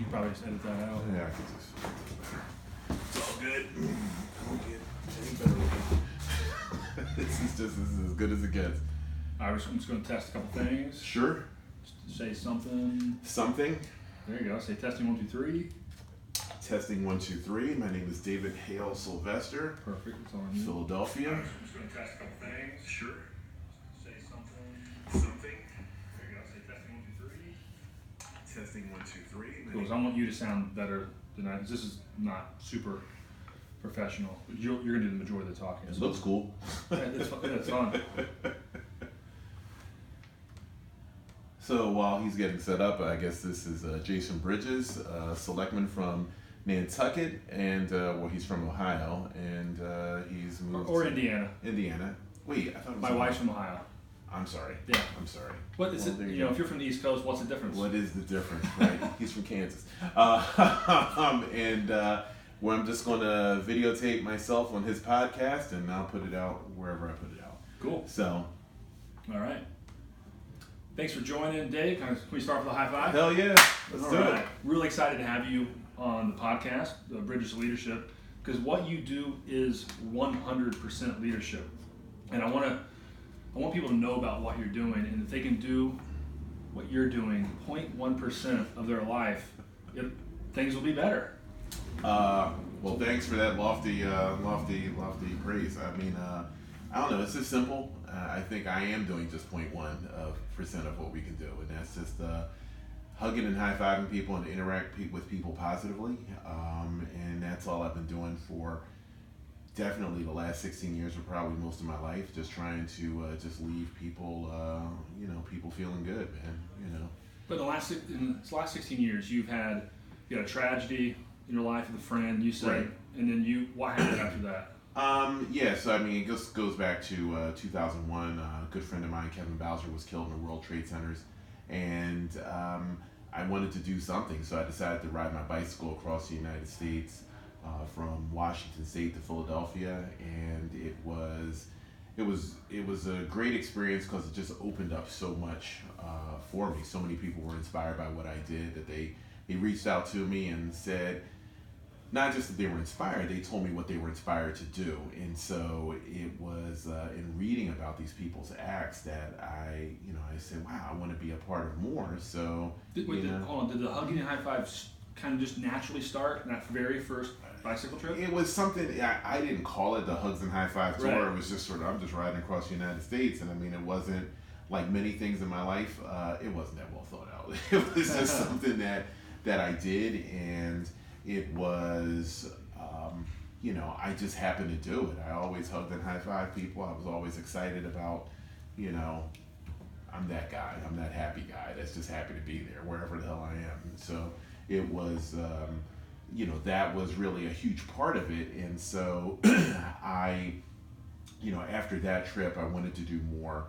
can probably just edit that out. Yeah, I can just. It's all good. Don't get any better looking. This is as good as it gets. All right, I'm just going to test a couple things. Sure. Just say something. Something. There you go. Say testing 1, 2, 3. Testing 1, 2, 3. My name is David Hale Sylvester. Perfect. That's all I need. Philadelphia. I'm just going to test a couple things. Sure. Say something. Something. There you go. Say testing 1, 2, 3. Testing 1, 2, 3. Cool. So I want you to sound better than I. This is not super professional. You're going to do the majority of the talking. It looks cool. Yeah, it's fun. So while he's getting set up, I guess this is Jason Bridges, selectman from Nantucket, and he's from Ohio, and he's moved or to Indiana. Indiana. Wait, I thought it was My wife's from Ohio. I'm sorry. Yeah. I'm sorry. What is it? You know, if you're from the East Coast, what's the difference? What is the difference, right? He's from Kansas. Where I'm just going to videotape myself on his podcast, and I'll put it out wherever I put it out. Cool. So. All right. Thanks for joining, Dave. Can we start with a high five? Hell yeah. Let's do it. Really excited to have you on the podcast, Bridges to Leadership, because what you do is 100% leadership. And I want people to know about what you're doing, and if they can do what you're doing 0.1% of their life, things will be better. Well, thanks for that lofty praise. I mean, I don't know. It's just simple. I think I am doing just 0.1% of what we can do, and that's just hugging and high-fiving people and interact with people positively. And that's all I've been doing for definitely the last 16 years, or probably most of my life. Just trying to just leave people, people feeling good, man. But in the last 16 years, you had a tragedy in your life with a friend. You said, right. And then what happened after that? So I mean, it just goes back to 2001. A good friend of mine, Kevin Bowser, was killed in the World Trade Centers, and I wanted to do something, so I decided to ride my bicycle across the United States from Washington State to Philadelphia, and it was a great experience because it just opened up so much for me. So many people were inspired by what I did that they reached out to me and said. Not just that they were inspired, they told me what they were inspired to do. And so it was in reading about these people's acts that I said, wow, I want to be a part of more. So, hold on, did the hugging and high fives kind of just naturally start in that very first bicycle trip? It was something, I didn't call it the hugs and high five tour. Right. It was just sort of, I'm just riding across the United States. And I mean, it wasn't like many things in my life, it wasn't that well thought out. It was just something that I did, and it was, I just happened to do it. I always hugged and high-fived people. I was always excited about, I'm that guy. I'm that happy guy that's just happy to be there, wherever the hell I am. And so it was, that was really a huge part of it. And so after that trip, I wanted to do more.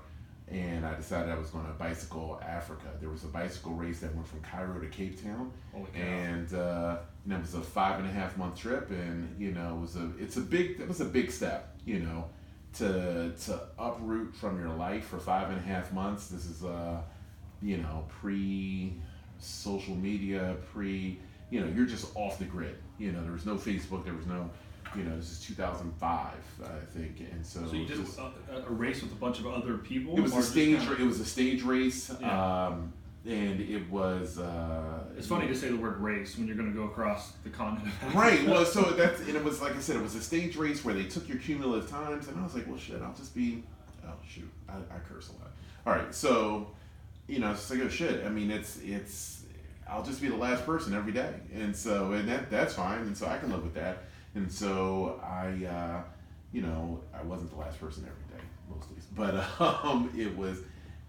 And I decided I was going to bicycle Africa. There was a bicycle race that went from Cairo to Cape Town, and it was a 5.5 month trip. And it was a big step, to uproot from your life for 5.5 months. This is pre social media, you're just off the grid. There was no Facebook, there was no. This is 2005, I think, and so. So you did a race with a bunch of other people. It was a stage. It was a stage race, yeah. And it was. It's funny to say the word race when you're going to go across the continent. Right. Well, so it was like I said, it was a stage race where they took your cumulative times, and I was like, well, shit, I'll just be. Oh shoot, I curse a lot. All right, so, it's just like, oh shit. I mean, it's. I'll just be the last person every day, and that's fine, and so I can live with that. And so I wasn't the last person every day, most days, but it was,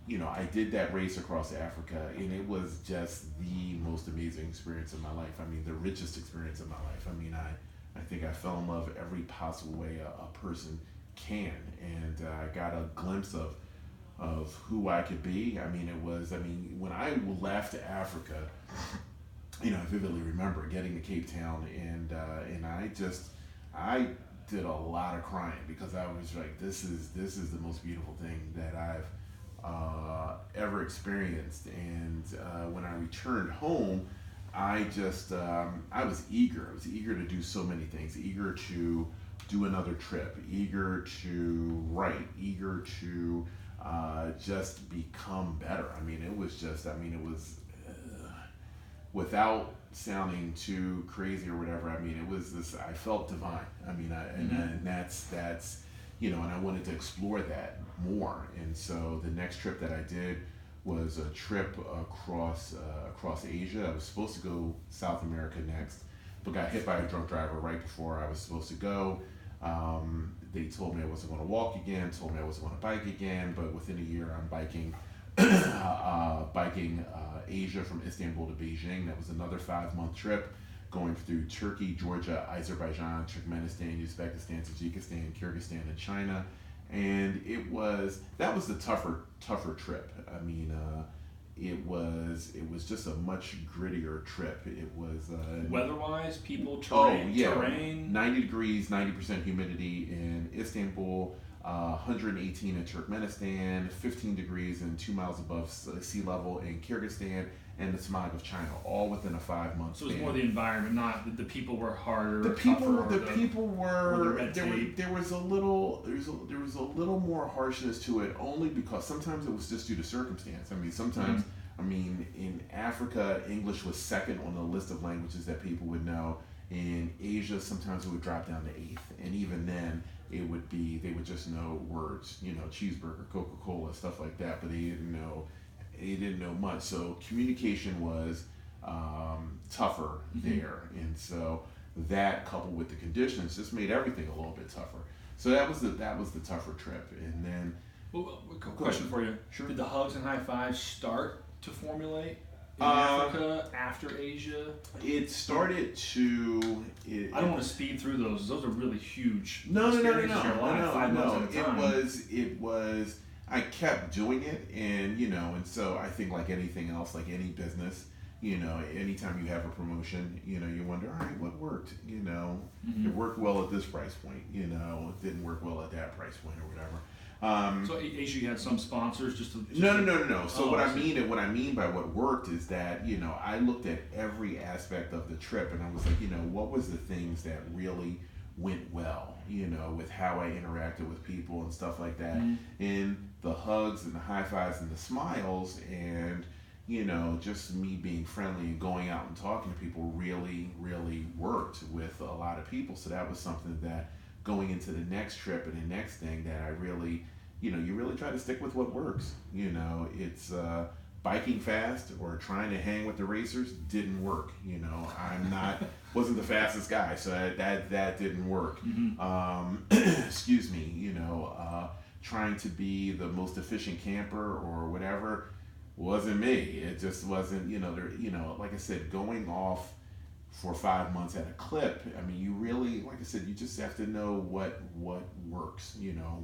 I did that race across Africa, and it was just the most amazing experience of my life. I mean, the richest experience of my life. I mean, I think I fell in love every possible way a person can, and I got a glimpse of who I could be. I mean, when I left Africa, I vividly remember getting to Cape Town, and I did a lot of crying because I was like, this is the most beautiful thing that I've ever experienced. And when I returned home, I just I was eager. I was eager to do so many things. Eager to do another trip. Eager to write. Eager to just become better. I mean, it was just. I mean, it was without sounding too crazy or whatever. I mean, it was this. I felt divine. I mean, and that's you know, and I wanted to explore that more. And so the next trip that I did was a trip across Asia. I was supposed to go South America next, but got hit by a drunk driver right before I was supposed to go. They told me I wasn't going to walk again, told me I wasn't going to bike again, but within a year I'm biking Asia from Istanbul to Beijing. That was another 5-month trip going through Turkey, Georgia, Azerbaijan, Turkmenistan, Uzbekistan, Tajikistan, Kyrgyzstan, and China. And that was the tougher trip. I mean, it was just a much grittier trip. It was weather-wise, people, terrain. 90 degrees, 90% humidity in Istanbul, 118 in Turkmenistan, 15 degrees and 2 miles above sea level in Kyrgyzstan, and the smog of China, all within a 5-month span. So it was more the environment, not the people were harder. The people were there was a little more harshness to it, only because sometimes it was just due to circumstance. I mean, sometimes I mean, in Africa, English was second on the list of languages that people would know. In Asia, sometimes it would drop down to 8th, and even then they would just know words, you know, cheeseburger, Coca-Cola, stuff like that, but they didn't know much. So communication was tougher there, and so that, coupled with the conditions, just made everything a little bit tougher. So that was the tougher trip. And then, question for you: Sure. Did the hugs and high fives start to formulate in Africa after Asia? It started to. I don't want to speed through those. Those are really huge. No. It was. I kept doing it, and so I think, like anything else, like any business, anytime you have a promotion, you wonder, all right, what worked? It worked well at this price point, it didn't work well at that price point or whatever. So Asia, you had some sponsors just to. No. So what I mean by what worked is that, I looked at every aspect of the trip, and I was like, what was the things that really went well, with how I interacted with people and stuff like that. And the hugs and the high fives and the smiles and, just me being friendly and going out and talking to people really, really worked with a lot of people. So that was something that going into the next trip and the next thing that I really, you really try to stick with what works. It's biking fast or trying to hang with the racers didn't work. Wasn't the fastest guy, so that didn't work. Excuse me. Trying to be the most efficient camper or whatever wasn't me. It just wasn't. Like I said, going off for 5 months at a clip. I mean, you really, like I said, you just have to know what works.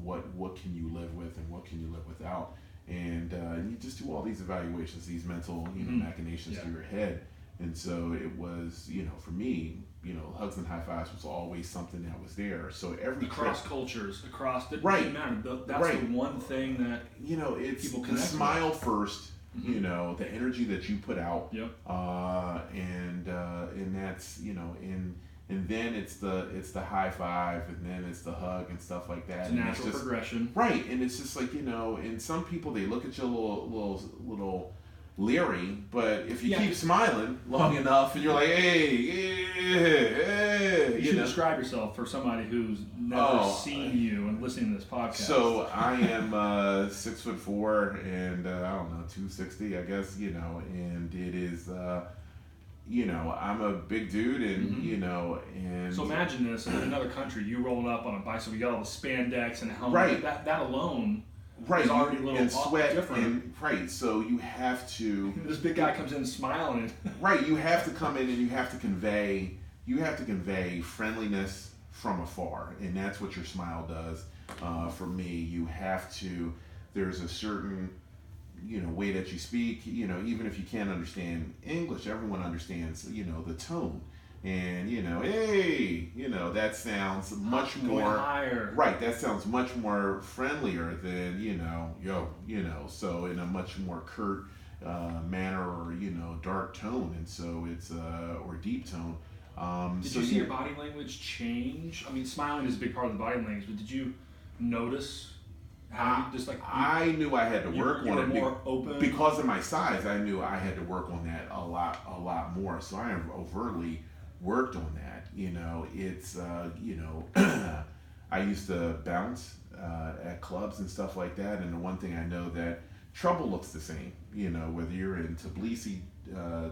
What can you live with and what can you live without. And you just do all these evaluations, these mental, machinations through your head. And so it was, for me, hugs and high fives was always something that was there. So every across cultures, across the right, that's the one thing that it's people the smile with. First. The energy that you put out. Yep. And that's and then it's the high five, and then it's the hug and stuff like that. It's a natural progression. Right, and it's just like, and some people, they look at you a little leery, but if you keep smiling long enough, and you're like, hey. You should describe yourself for somebody who's never seen you and listening to this podcast. So I am 6'4" and I don't know, 260, I guess, and it is. I'm a big dude, and and so imagine this in another country, you rolling up on a bicycle, you got all the spandex and a helmet. Right. That alone. Right, is already a little and sweat, different. Right, so you have to. This big guy comes in smiling. Right, you have to come in and you have to convey friendliness from afar, and that's what your smile does. For me, you have to. There's a certain way that you speak. Even if you can't understand English, everyone understands the tone. And hey, that sounds much more higher. Right, that sounds much more friendlier than yo. So in a much more curt manner or dark tone, and so it's or deep tone. Did So you see yeah, your body language change? I mean, smiling is a big part of the body language, but did you notice how you just like I knew I had to you work you on were it more open? because of my size. I knew I had to work on that a lot more. So I overtly worked on that. It's I used to bounce at clubs and stuff like that, and the one thing I know that trouble looks the same. Whether you're in Tbilisi,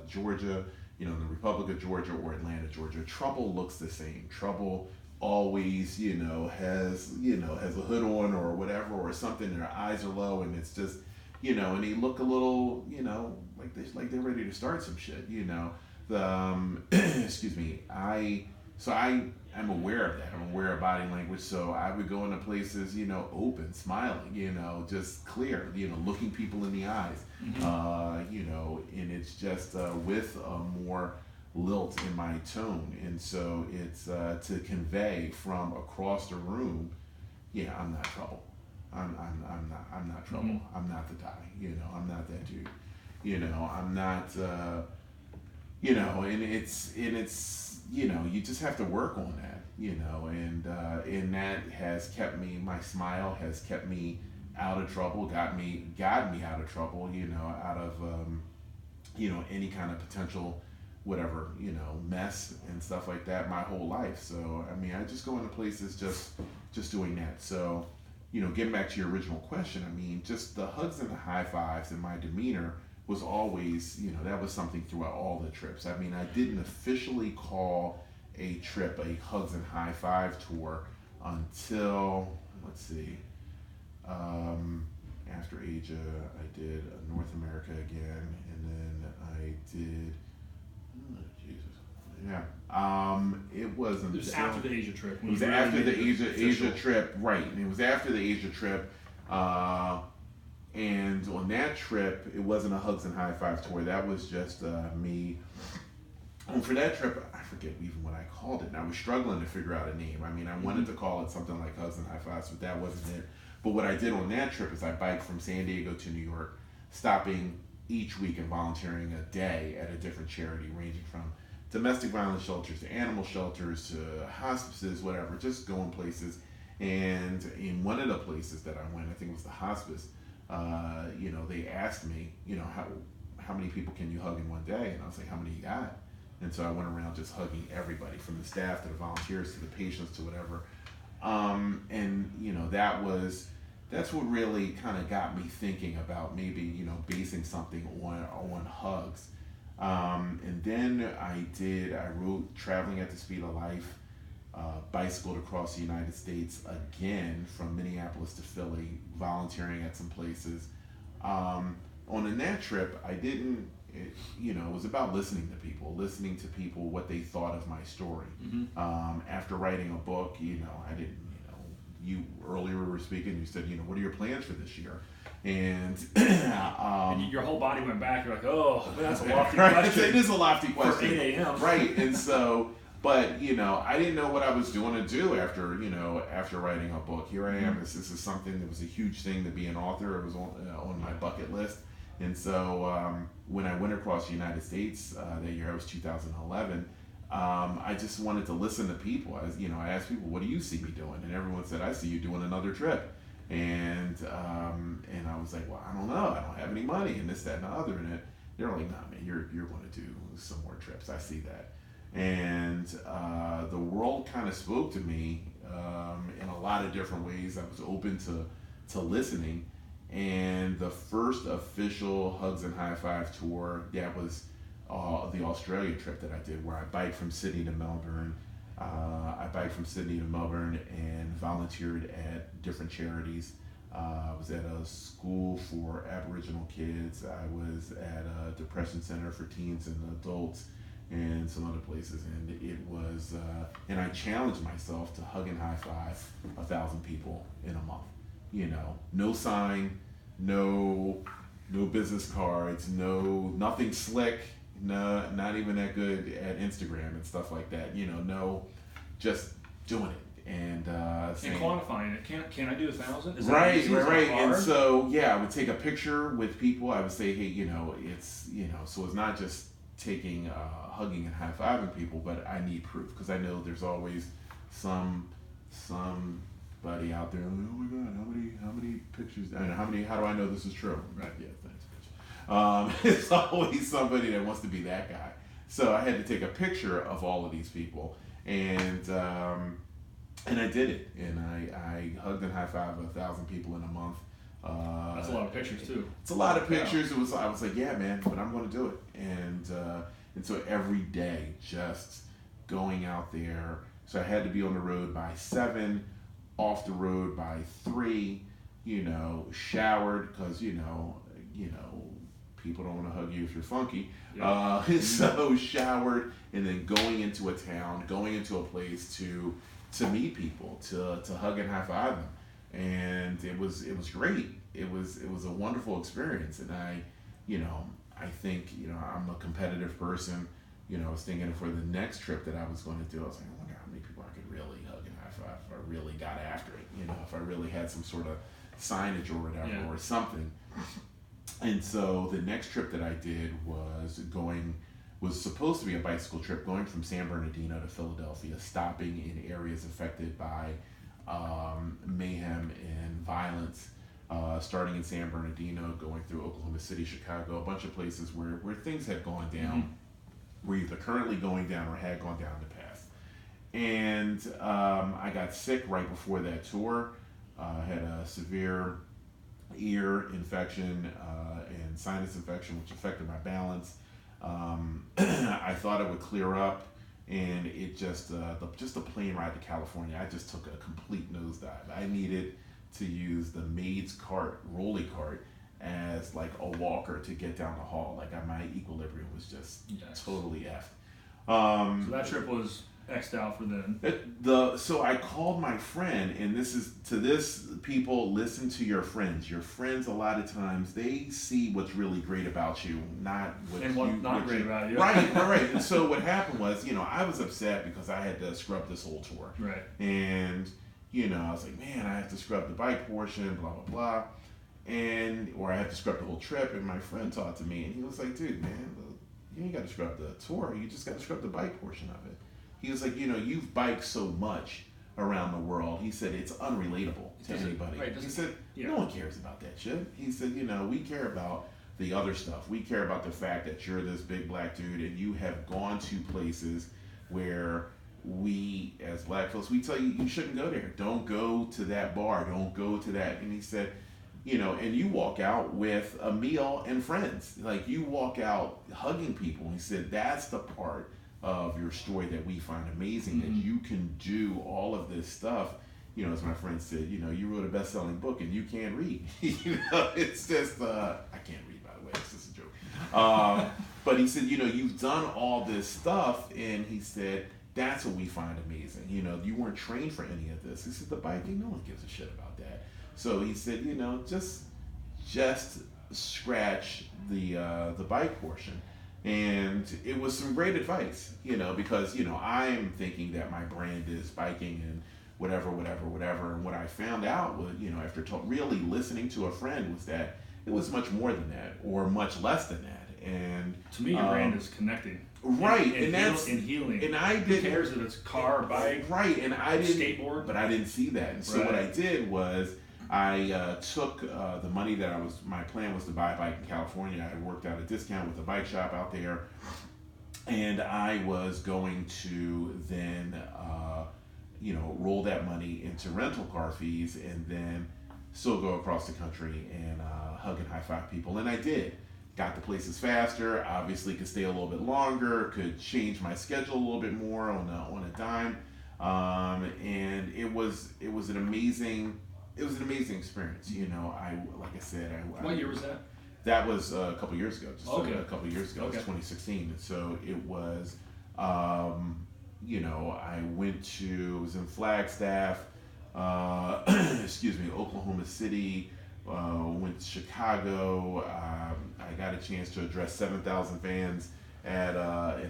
Georgia, the Republic of Georgia, or Atlanta, Georgia, trouble looks the same. Trouble always, has a hood on or whatever or something, and their eyes are low, and it's just, and they look a little, like they're ready to start some shit. The excuse me, I'm aware of that. I'm aware of body language, so I would go into places, open, smiling, just clear, looking people in the eyes, and it's just with a more lilt in my tone, and so it's to convey from across the room, yeah, I'm not trouble. I'm not trouble. Mm-hmm. I'm not the guy. I'm not that dude. I'm not. And it's you just have to work on that. And that has kept me. My smile has kept me out of trouble. Got me out of trouble. Out of any kind of potential whatever, mess and stuff like that my whole life. So I mean, I just go into places just doing that. So, getting back to your original question, I mean, just the hugs and the high fives and my demeanor was always, that was something throughout all the trips. I mean, I didn't officially call a trip a hugs and high five tour until, let's see, after Asia, I did North America again, and then I did, oh, Jesus, yeah. It wasn't. It was after the Asia trip. It was after the Asia trip, right? And it was after the Asia trip, and on that trip, it wasn't a hugs and high five tour. That was just me. And for that trip, I forget even what I called it. And I was struggling to figure out a name. I mean, I wanted to call it something like hugs and high fives, but that wasn't it. But what I did on that trip is I biked from San Diego to New York, stopping each week and volunteering a day at a different charity, ranging from domestic violence shelters to animal shelters to hospices, whatever, just going places. And in one of the places that I went, I think it was the hospice, they asked me, how many people can you hug in one day? And I was like, how many you got? And so I went around just hugging everybody, from the staff to the volunteers to the patients to whatever. That's what really kind of got me thinking about maybe, basing something on hugs. And then I wrote Traveling at the Speed of Life, bicycled across the United States again from Minneapolis to Philly, volunteering at some places. On that trip, it was about listening to people, what they thought of my story. Mm-hmm. After writing a book, I didn't, you earlier we were speaking, you said, what are your plans for this year? And, and your whole body went back. You're like, oh, that's a lofty right? question. It is a lofty question. For 8 a.m. Right. And so, but, I didn't know what I was doing to do after writing a book. Here I am. This is something that was a huge thing to be an author. It was on my bucket list. And so when I went across the United States that year, it was 2011, I just wanted to listen to people. I asked people, what do you see me doing? And everyone said, I see you doing another trip. And I was like, well, I don't know. I don't have any money and this, that, and the other. And they're like, nah, man, you're going to do some more trips. I see that. And the world kind of spoke to me in a lot of different ways. I was open to listening. And the first official Hugs and High Five tour, that was the Australia trip that I did, where I biked from Sydney to Melbourne. And volunteered at different charities. I was at a school for Aboriginal kids. I was at a depression center for teens and adults, and some other places. And it was, and I challenged myself to hug and high five 1,000 people in a month. No sign, no business cards, nothing slick, not even that good at Instagram and stuff like that. No, just doing it. and and quantifying it. Can I do 1,000? Is that right, easy? right, Is that right. hard? And so I would take a picture with people. I would say, hey, it's so it's not just taking hugging and high fiving people, but I need proof because I know there's always somebody out there. Like, oh my God, how many pictures? And how do I know this is true? Right. Yeah. Thanks, bitch. It's always somebody that wants to be that guy. So I had to take a picture of all of these people, and I did it, and I hugged and high fived 1,000 people in a month. That's a lot of pictures too. It's a lot of pictures. I was like, yeah, man, but I'm going to do it, and so every day, just going out there. So I had to be on the road by 7, off the road by 3. Showered because people don't want to hug you if you're funky. Yeah. So showered, and then going into a town, going into a place to meet people, to hug and high five them, and it was great. It was a wonderful experience, and I think I'm a competitive person. I was thinking for the next trip that I was going to do, I was like, I wonder how many people I could really hug and high five if I really got after it. If I really had some sort of signage or whatever or something. And so the next trip that I did was supposed to be a bicycle trip going from San Bernardino to Philadelphia, stopping in areas affected by mayhem and violence, starting in San Bernardino, going through Oklahoma City, Chicago, a bunch of places where things had gone down, were either currently going down or had gone down in the past. And I got sick right before that tour. Had a severe ear infection and sinus infection, which affected my balance. I thought it would clear up, and it just the plane ride to California, I just took a complete nosedive. I needed to use the maid's cart, rolly cart, as like a walker to get down the hall. Like my equilibrium was just totally effed. So that trip was X'd out for them. So I called my friend, and this is to this people, listen to your friends. Your friends, a lot of times, they see what's really great about you, not what's not great about you. Right. And so what happened was, I was upset because I had to scrub this whole tour. Right. And I was like, man, I have to scrub the bike portion, blah blah blah, or I have to scrub the whole trip. And my friend talked to me, and he was like, dude, man, you ain't got to scrub the tour. You just got to scrub the bike portion of it. He was like, you've biked so much around the world. He said, it's unrelatable to anybody. Right, he said, no one cares about that shit. He said, we care about the other stuff. We care about the fact that you're this big black dude and you have gone to places where we, as black folks, we tell you shouldn't go there. Don't go to that bar. Don't go to that. And he said, and you walk out with a meal and friends. Like, you walk out hugging people. He said, that's the part of your story that we find amazing, that you can do all of this stuff. As my friend said, you wrote a best-selling book and you can't read. It's just, I can't read, by the way, it's just a joke. But he said, you've done all this stuff, and he said, that's what we find amazing. You weren't trained for any of this. He said, the biking, no one gives a shit about that. So he said, just scratch the bike portion. And it was some great advice, because, I'm thinking that my brand is biking and whatever. And what I found out was, after really listening to a friend, was that it was much more than that, or much less than that. And to me, your brand is connecting. Right. And that's healing. And I didn't. Who cares if it's car, bike, right. And I didn't. Skateboard. But I didn't see that. And so what I did was, I took the money that my plan was to buy a bike in California. I worked out a discount with a bike shop out there, and I was going to then, roll that money into rental car fees, and then still go across the country and hug and high five people. And I did. Got the places faster. Obviously, could stay a little bit longer. Could change my schedule a little bit more on a dime, and it was an amazing. It was an amazing experience. Like I said, what year was that? That was a couple years ago. A couple years ago. Okay. It was 2016. And so it was, I was in Flagstaff, Oklahoma City, went to Chicago. I got a chance to address 7,000 fans and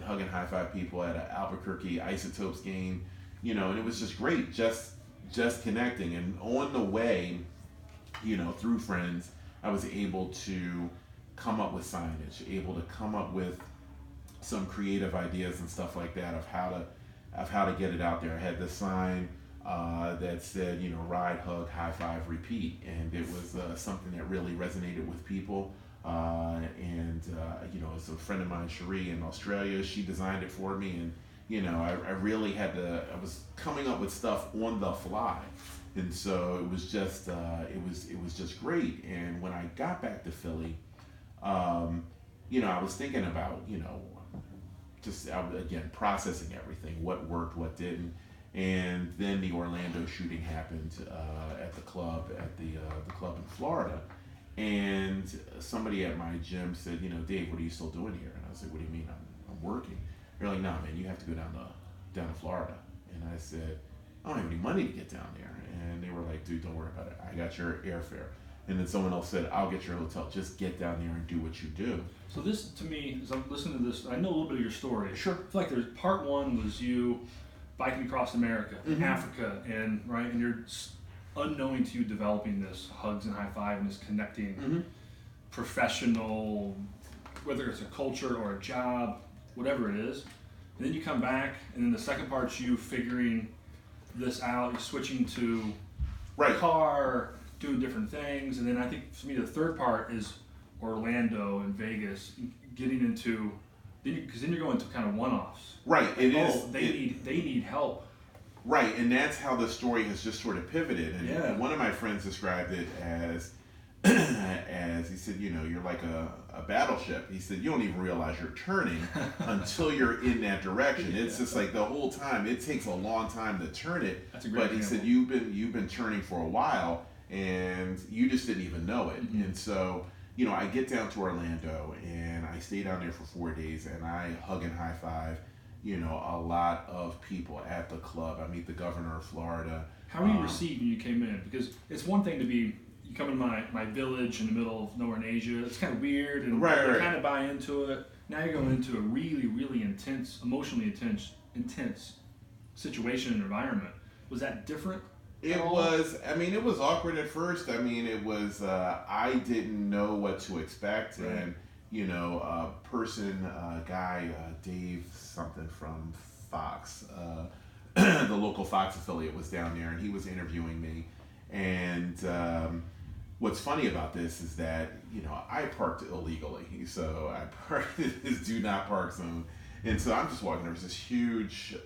hug and high five people at an Albuquerque Isotopes game. and it was just great, just connecting. And on the way, through friends, I was able to come up with signage, able to come up with some creative ideas and stuff like that of how to get it out there. I had this sign that said, ride, hug, high five, repeat, and it was something that really resonated with people. It's a friend of mine, Cherie, in Australia. She designed it for me, and I really had to. I was coming up with stuff on the fly, and so it was just it was just great. And when I got back to Philly, I was thinking about just again processing everything, what worked, what didn't. And then the Orlando shooting happened at the club in Florida. And somebody at my gym said, Dave, what are you still doing here? And I was like, what do you mean? I'm working. They're like, nah, man, you have to go down to Florida. And I said, I don't have any money to get down there. And they were like, dude, don't worry about it. I got your airfare. And then someone else said, I'll get your hotel. Just get down there and do what you do. So this, to me, as I'm listening to this, I know a little bit of your story. Sure. I feel like there's part one was you biking across America, Africa, and you're unknowing to you developing this hugs and high five and this connecting professional, whether it's a culture or a job, whatever it is. And then you come back, and then the second part's you figuring this out. You're switching to car, doing different things, and then I think for me the third part is Orlando and Vegas, getting into, because then you're going to kind of one-offs. Right. They need help. Right, and that's how the story has just sort of pivoted. And one of my friends described it as he said, you're like a battleship. He said, you don't even realize you're turning until you're in that direction. It's just like the whole time. It takes a long time to turn it. That's a great example. He said, you've been turning for a while, and you just didn't even know it. And so, I get down to Orlando, and I stay down there for 4 days, and I hug and high five a lot of people at the club. I meet the governor of Florida. How were you received when you came in? Because it's one thing to be, you come in my village in the middle of nowhere in Asia, it's kind of weird, and you kind of buy into it. Now you're going into a really, really intense, emotionally intense situation and environment. Was that different? It was awkward at first. It was, I didn't know what to expect. Right. And, guy, Dave something from Fox, the local Fox affiliate was down there, and he was interviewing me. And what's funny about this is that, I parked illegally. So I parked in this do not park zone. And so I'm just walking, there was this huge,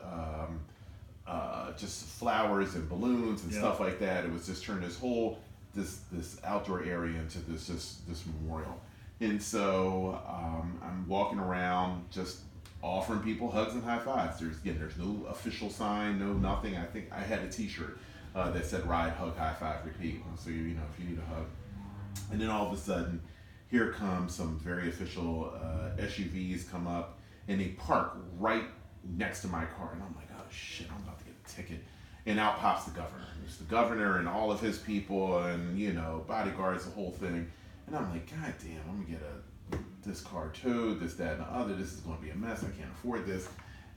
just flowers and balloons and stuff like that. It was just turned this outdoor area into this memorial. And so I'm walking around just offering people hugs and high fives. There's no official sign, no nothing. I think I had a t-shirt that said ride, hug, high five, repeat. So, if you need a hug. And then all of a sudden, here comes some very official SUVs come up, and they park right next to my car. And I'm like, oh shit, I'm about to get a ticket. And out pops the governor. There's the governor and all of his people and, bodyguards, the whole thing. And I'm like, God damn, I'm gonna get this car towed, this, that, and the other. This is gonna be a mess. I can't afford this.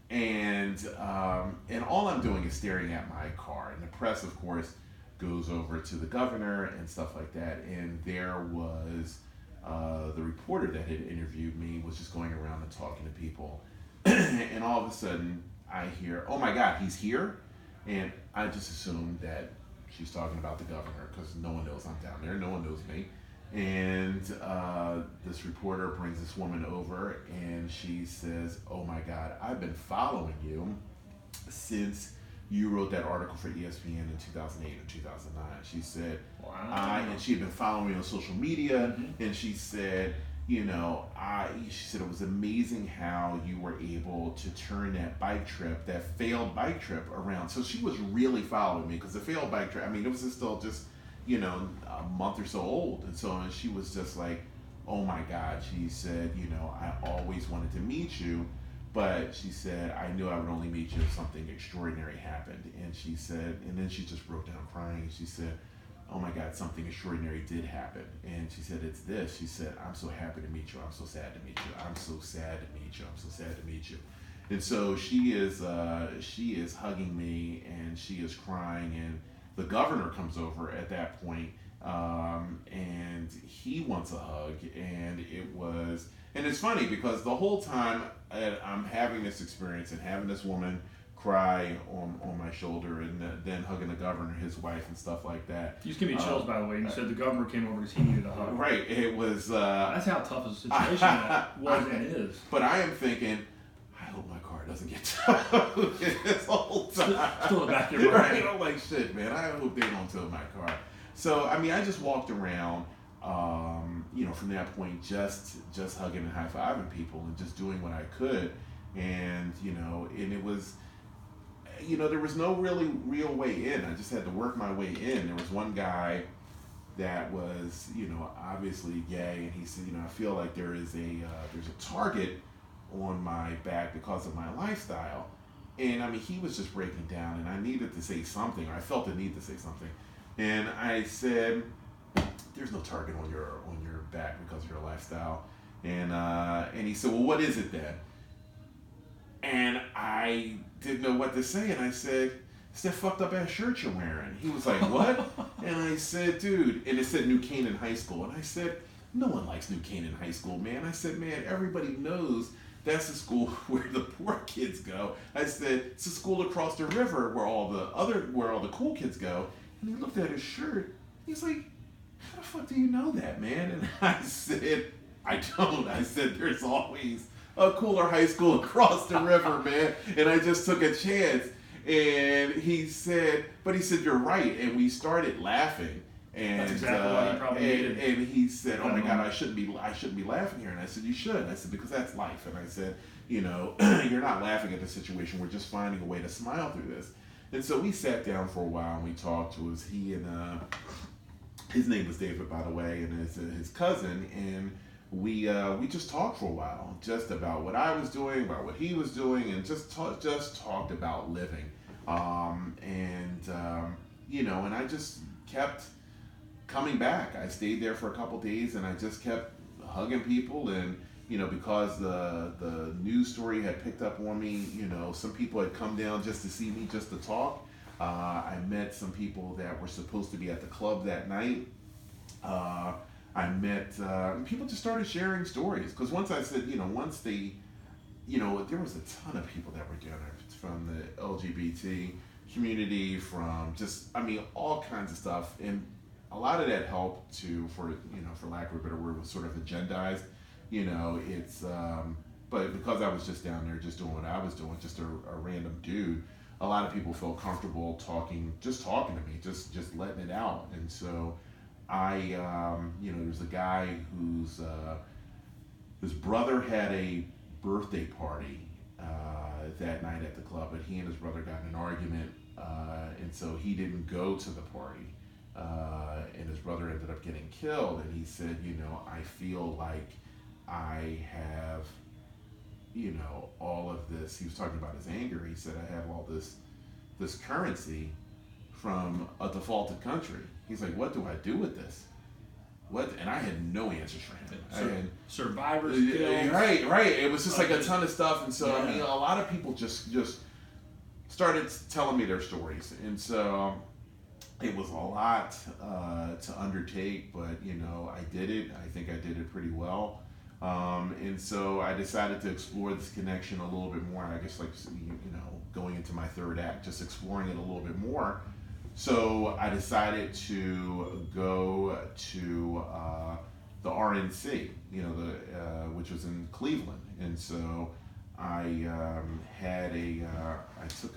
And all I'm doing is staring at my car. And the press, of course, goes over to the governor and stuff like that. And there was the reporter that had interviewed me was just going around and talking to people. And all of a sudden, I hear, oh my God, he's here? And I just assumed that she's talking about the governor because no one knows I'm down there. No one knows me. And this reporter brings this woman over, and she says, oh my God, I've been following you since you wrote that article for ESPN in 2008 or 2009. She said, wow. And she had been following me on social media, and she said, she said it was amazing how you were able to turn that failed bike trip around. So she was really following me because the failed bike trip, it was still just, a month or so old. And so she was just like, oh my God. She said, I always wanted to meet you, but she said, I knew I would only meet you if something extraordinary happened. And she said, and then she just broke down crying. She said, oh my God, something extraordinary did happen. And she said, it's this. She said, I'm so happy to meet you. I'm so sad to meet you. I'm so sad to meet you. I'm so sad to meet you. And so she is hugging me and she is crying, and the governor comes over at that point, and he wants a hug, and it's funny because the whole time I'm having this experience and having this woman cry on my shoulder, and then hugging the governor, his wife, and stuff like that. You just give me chills, by the way. You said the governor came over because he needed a hug. Right. It was. That's how tough a situation that was and is. But I am thinking, I hope my car doesn't get towed this whole time. Still in the back of your mind. Right. I'm like, shit, man. I hope they don't tow my car. So I mean, I just walked around, from that point, just hugging and high fiving people and just doing what I could, and and it was. There was no really real way in. I just had to work my way in. There was one guy that was, obviously gay, and he said, I feel like there's a target on my back because of my lifestyle. And I mean, he was just breaking down, and I needed to say something, or I felt the need to say something. And I said, "There's no target on your back because of your lifestyle." And he said, "Well, what is it then?" And I didn't know what to say, and I said, "It's that fucked up ass shirt you're wearing." He was like, "What?" And I said, "Dude," and it said New Canaan High School, and I said, "No one likes New Canaan High School, man." I said, "Man, everybody knows that's the school where the poor kids go." I said, "It's a school across the river where all the cool kids go." And he looked at his shirt. He's like, "How the fuck do you know that, man?" And I said, "I don't." I said, "There's always a cooler high school across the river, man." And I just took a chance. And he said, "You're right." And we started laughing. And that's exactly what he probably needed. And he said, "Oh my God, I shouldn't be laughing here." And I said, "You should." I said, "Because that's life." And I said, you're not laughing at the situation. We're just finding a way to smile through this. And so we sat down for a while and we talked. It was he and his name was David, by the way, and his cousin, and we just talked for a while, just about what I was doing, about what he was doing, and just talked about living, and I just kept coming back. I stayed there for a couple days, and I just kept hugging people, and because the news story had picked up on me, some people had come down just to see me, just to talk. I met some people that were supposed to be at the club that night. I met people just started sharing stories, because once I said, there was a ton of people that were doing it, from the LGBT community, from all kinds of stuff, and a lot of that helped for lack of a better word, was sort of agendized. But because I was just down there just doing what I was doing, just a random dude, a lot of people felt comfortable talking to me, just letting it out. And so there's a guy his brother had a birthday party that night at the club, but he and his brother got in an argument, and so he didn't go to the party, and his brother ended up getting killed. And he said, "I feel like I have, all of this." He was talking about his anger. He said, "I have all this currency from a defaulted country." He's like, "What do I do with this?" And I had no answers for him. Survivors guilt. Right. It was just like a ton of stuff. And so, yeah. A lot of people just started telling me their stories. And so it was a lot to undertake, but, I did it. I think I did it pretty well. And so I decided to explore this connection a little bit more. I guess, going into my third act, just exploring it a little bit more. So I decided to go to the RNC, which was in Cleveland, and so I took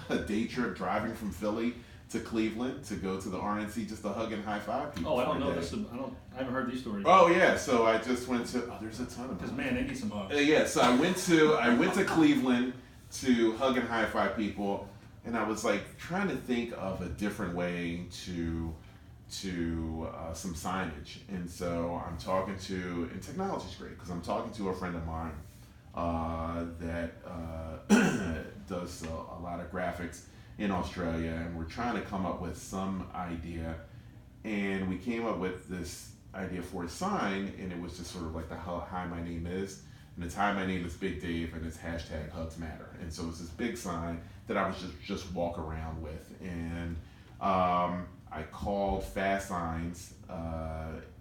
a day trip driving from Philly to Cleveland to go to the RNC just to hug and high five people. Oh, I don't know this. I haven't heard these stories. Oh yeah, so I just went to. Oh, there's a ton of them. Because man, they need some hugs. Yeah, so I went to Cleveland to hug and high five people. And I was trying to think of a different way to some signage. And so I'm talking to, and technology's great, because I'm talking to a friend of mine that does a lot of graphics in Australia, and we're trying to come up with some idea. And we came up with this idea for a sign, and it was just sort of like the "Hi, my name is." and it's "Hi, my name is Big Dave," and it's hashtag Hugs Matter. And so it's this big sign that I was just walk around with, and I called Fast Signs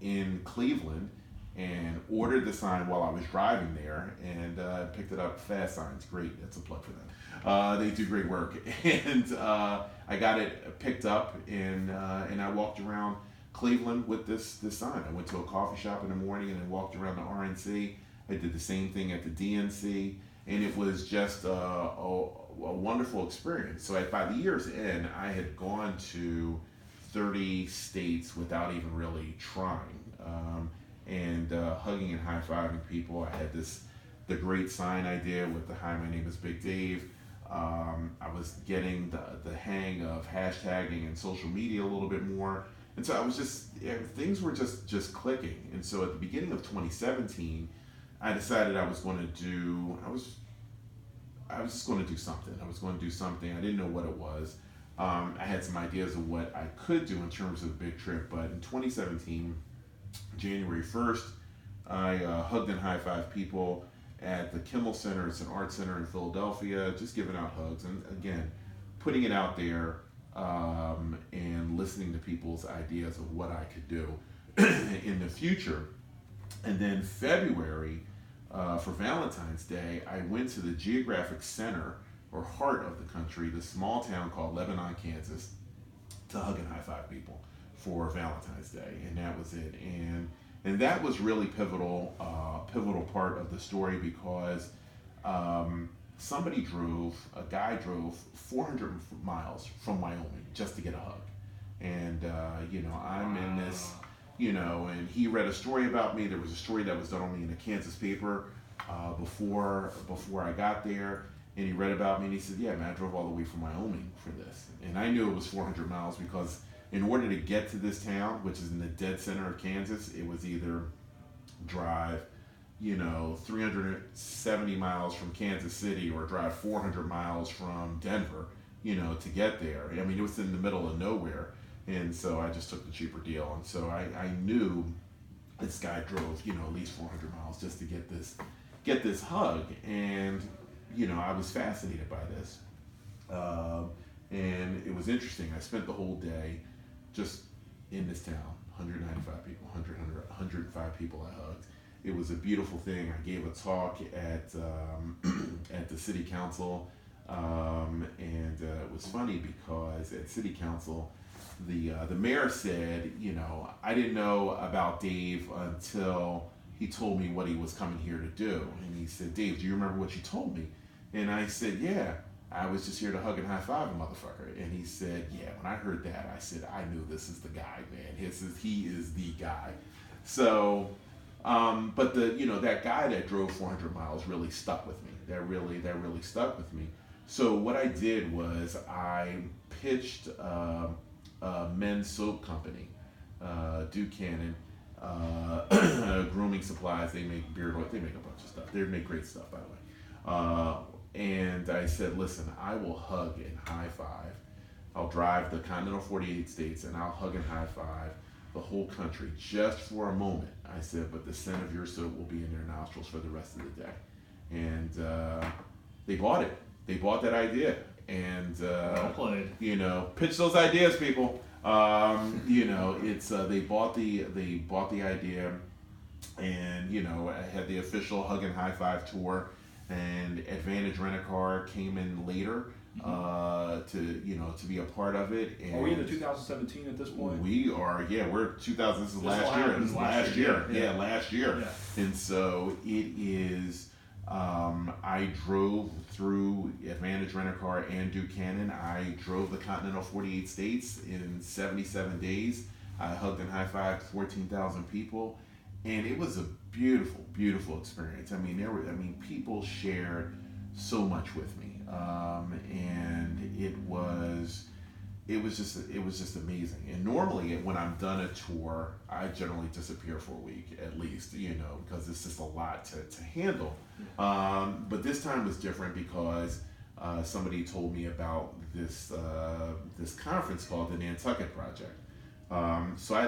in Cleveland and ordered the sign while I was driving there, and picked it up. Fast Signs, great, that's a plug for them. They do great work, and I got it picked up, and I walked around Cleveland with this sign. I went to a coffee shop in the morning and then walked around the RNC. I did the same thing at the DNC, and it was just a wonderful experience. So by the year's end, I had gone to 30 states without even really trying, and hugging and high-fiving people. I had the great sign idea with the "Hi, my name is Big Dave." I was getting the hang of hashtagging and social media a little bit more. And so I was things were just clicking. And so at the beginning of 2017, I decided I was just going to do something. I was going to do something. I didn't know what it was. I had some ideas of what I could do in terms of a big trip. But in 2017, January 1st, I hugged and high-fived people at the Kimmel Center. It's an art center in Philadelphia, just giving out hugs. And again, putting it out there, and listening to people's ideas of what I could do in the future. And then February, for Valentine's Day, I went to the geographic center or heart of the country, this small town called Lebanon, Kansas, to hug and high-five people for Valentine's Day, and that was it. And that was really pivotal part of the story, because a guy drove 400 miles from Wyoming just to get a hug. And, I'm in this, and he read a story about me. There was a story that was done on me in a Kansas paper before I got there. And he read about me, and he said, "Yeah, man, I drove all the way from Wyoming for this." And I knew it was 400 miles because in order to get to this town, which is in the dead center of Kansas, it was either drive 370 miles from Kansas City or drive 400 miles from Denver, to get there. I mean, it was in the middle of nowhere. And so I just took the cheaper deal. And so I knew this guy drove, at least 400 miles just to get this hug. And, I was fascinated by this. And it was interesting. I spent the whole day just in this town, 195 people, 105 people I hugged. It was a beautiful thing. I gave a talk at the city council, and it was funny because at city council, the mayor said, I didn't know about Dave until he told me what he was coming here to do. And he said, "Dave, do you remember what you told me?" And I said, "Yeah, I was just here to hug and high five a motherfucker." And he said, "Yeah, when I heard that, I said, I knew this is the guy, man. He is the guy." So, but that guy that drove 400 miles really stuck with me. That really stuck with me. So what I did was I pitched a men's soap company, Buchanan, grooming supplies. They make beard oil. They make a bunch of stuff. They make great stuff, by the way. And I said, "Listen, I will hug and high five. I'll drive the continental 48 states, and I'll hug and high five the whole country just for a moment." I said, "But the scent of your soap will be in their nostrils for the rest of the day." And they bought it. They bought that idea. And well played. Pitch those ideas, people. It's they bought the idea, and I had the official hug and high five tour. And Advantage Rent-A-Car came in later to be a part of it. And are we in 2017 at this point? We are, yeah. We're 2000. This is last year. This is last year. Yeah, last year. Yeah. And so it is. I drove through Advantage Rent-A-Car and Buchanan. I drove the continental 48 states in 77 days. I hugged and high-fived 14,000 people. And it was a beautiful, beautiful experience. I mean, people shared so much with me, and it was just amazing. And normally, when I'm done a tour, I generally disappear for a week at least, because it's just a lot to handle. But this time was different because somebody told me about this conference called the Nantucket Project. So I